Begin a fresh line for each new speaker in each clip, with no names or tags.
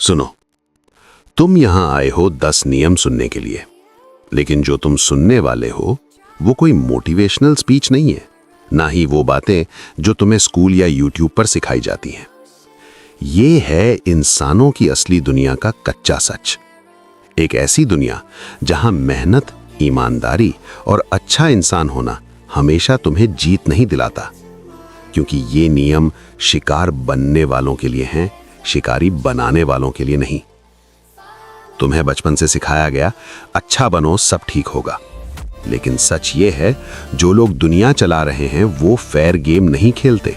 सुनो, तुम यहां आए हो 10 नियम सुनने के लिए, लेकिन जो तुम सुनने वाले हो वो कोई मोटिवेशनल स्पीच नहीं है, ना ही वो बातें जो तुम्हें स्कूल या यूट्यूब पर सिखाई जाती हैं। ये है इंसानों की असली दुनिया का कच्चा सच। एक ऐसी दुनिया जहां मेहनत, ईमानदारी और अच्छा इंसान होना हमेशा तुम्हें जीत नहीं दिलाता, क्योंकि ये नियम शिकार बनने वालों के लिए हैं, शिकारी बनाने वालों के लिए नहीं। तुम्हें बचपन से सिखाया गया अच्छा बनो सब ठीक होगा, लेकिन सच ये है जो लोग दुनिया चला रहे हैं वो फेयर गेम नहीं खेलते,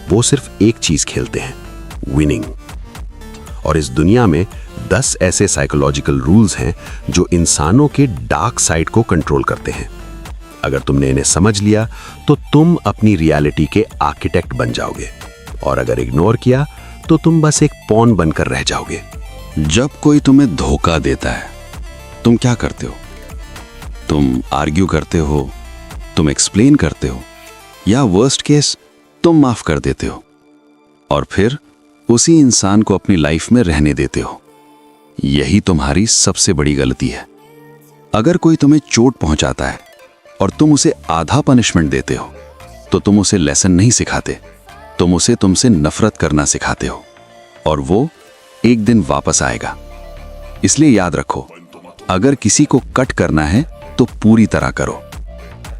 वो सिर्फ एक चीज खेलते हैं, विनिंग। और इस दुनिया में 10 ऐसे साइकोलॉजिकल रूल्स हैं जो इंसानों के डार्क साइड को कंट्रोल करते हैं। अगर तुमने इन्हें समझ लिया तो तुम अपनी रियलिटी के आर्किटेक्ट बन जाओगे, और अगर इग्नोर किया तो तुम बस एक पॉन बनकर रह जाओगे।
जब कोई तुम्हें धोखा देता है, तुम क्या करते हो? तुम आर्ग्यू करते हो, तुम एक्सप्लेन करते हो, या वर्स्ट केस तुम माफ कर देते हो और फिर उसी इंसान को अपनी लाइफ में रहने देते हो। यही तुम्हारी सबसे बड़ी गलती है। अगर कोई तुम्हें चोट पहुंचाता है और तुम उसे आधा पनिशमेंट देते हो, तो तुम उसे लेसन नहीं सिखाते, तुम उसे तुमसे नफरत करना सिखाते हो, और वो एक दिन वापस आएगा। इसलिए याद रखो, अगर किसी को कट करना है तो पूरी तरह करो।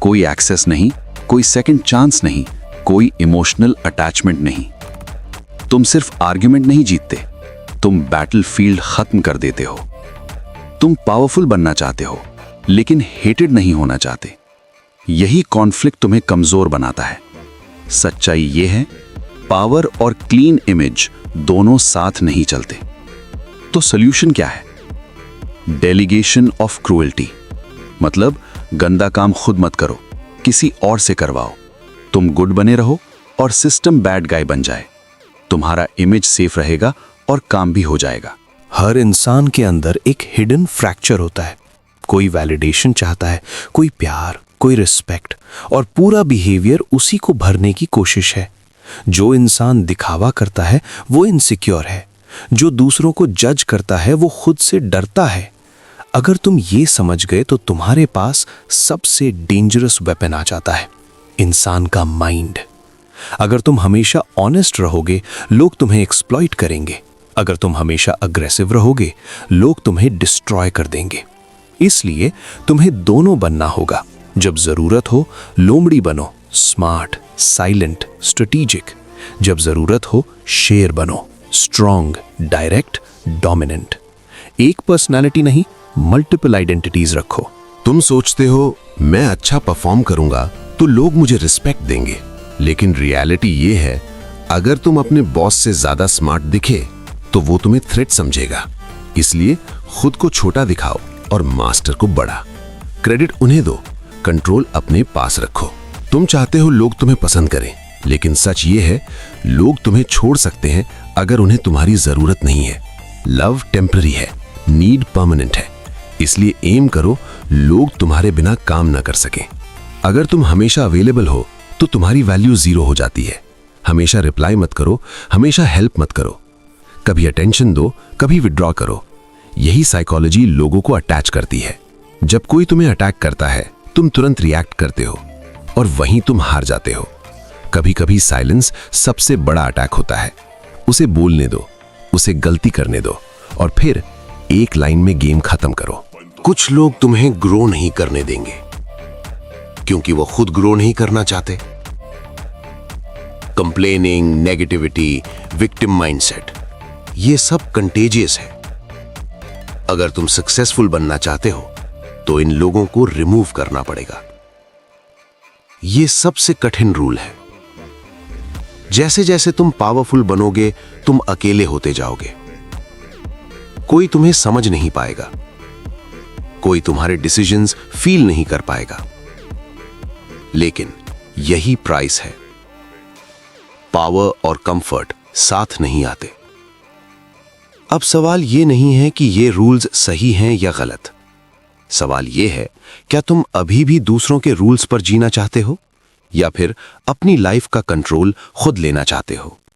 कोई एक्सेस नहीं, कोई सेकंड चांस नहीं, कोई इमोशनल अटैचमेंट नहीं। तुम सिर्फ आर्ग्यूमेंट नहीं जीतते, तुम बैटलफील्ड खत्म कर देते हो। तुम पावरफुल बनना चाहते हो, लेकिन हेटेड नहीं होना चाहते। यही कॉन्फ्लिक्ट तुम्हें कमजोर बनाता है। सच्चाई यह है, पावर और क्लीन इमेज दोनों साथ नहीं चलते। तो सॉल्यूशन क्या है? डेलीगेशन ऑफ क्रूएल्टी, मतलब गंदा काम खुद मत करो, किसी और से करवाओ। तुम गुड बने रहो और सिस्टम बैड गाय बन जाए। तुम्हारा इमेज सेफ रहेगा और काम भी हो जाएगा।
हर इंसान के अंदर एक हिडन फ्रैक्चर होता है। कोई वैलिडेशन चाहता है, कोई प्यार, कोई रिस्पेक्ट, और पूरा बिहेवियर उसी को भरने की कोशिश है। जो इंसान दिखावा करता है वो इनसिक्योर है, जो दूसरों को जज करता है वो खुद से डरता है। अगर तुम ये समझ गए तो तुम्हारे पास सबसे डेंजरस वेपन आ जाता है, इंसान का माइंड। अगर तुम हमेशा ऑनेस्ट रहोगे, लोग तुम्हें एक्सप्लॉइट करेंगे। अगर तुम हमेशा अग्रेसिव रहोगे, लोग तुम्हें डिस्ट्रॉय कर देंगे। इसलिए तुम्हें दोनों बनना होगा। जब जरूरत हो लोमड़ी बनो, स्मार्ट, साइलेंट, स्ट्रेटेजिक। जब जरूरत हो शेर बनो, स्ट्रॉन्ग, डायरेक्ट, डोमिनेंट। एक पर्सनालिटी नहीं, मल्टीपल आइडेंटिटीज रखो।
तुम सोचते हो मैं अच्छा परफॉर्म करूंगा तो लोग मुझे रिस्पेक्ट देंगे, लेकिन रियलिटी ये है, अगर तुम अपने बॉस से ज्यादा स्मार्ट दिखे तो वो तुम्हें थ्रेट समझेगा। इसलिए खुद को छोटा दिखाओ और मास्टर को बड़ा। क्रेडिट उन्हें दो, कंट्रोल अपने पास रखो। तुम चाहते हो लोग तुम्हें पसंद करें, लेकिन सच ये है, लोग तुम्हें छोड़ सकते हैं अगर उन्हें तुम्हारी जरूरत नहीं है। लव टेम्पररी है, नीड परमानेंट है। इसलिए एम करो लोग तुम्हारे बिना काम न कर सकें। अगर तुम हमेशा अवेलेबल हो तो तुम्हारी वैल्यू जीरो हो जाती है। हमेशा रिप्लाई मत करो, हमेशा हेल्प मत करो। कभी अटेंशन दो, कभी विड्रॉ करो। यही साइकोलॉजी लोगों को अटैच करती है। जब कोई तुम्हें अटैक करता है तुम तुरंत रिएक्ट करते हो और वहीं तुम हार जाते हो। कभी कभी साइलेंस सबसे बड़ा अटैक होता है। उसे बोलने दो, उसे गलती करने दो, और फिर एक लाइन में गेम खत्म करो। कुछ लोग तुम्हें ग्रो नहीं करने देंगे क्योंकि वो खुद ग्रो नहीं करना चाहते। कंप्लेनिंग, नेगेटिविटी, विक्टिम माइंडसेट, ये सब कंटेजियस है। अगर तुम सक्सेसफुल बनना चाहते हो तो इन लोगों को रिमूव करना पड़ेगा। ये सबसे कठिन रूल है। जैसे जैसे तुम पावरफुल बनोगे तुम अकेले होते जाओगे। कोई तुम्हें समझ नहीं पाएगा, कोई तुम्हारे डिसीजंस फील नहीं कर पाएगा। लेकिन यही प्राइस है। पावर और कंफर्ट साथ नहीं आते। अब सवाल ये नहीं है कि ये रूल्स सही हैं या गलत। सवाल ये है, क्या तुम अभी भी दूसरों के रूल्स पर जीना चाहते हो या फिर अपनी लाइफ का कंट्रोल खुद लेना चाहते हो?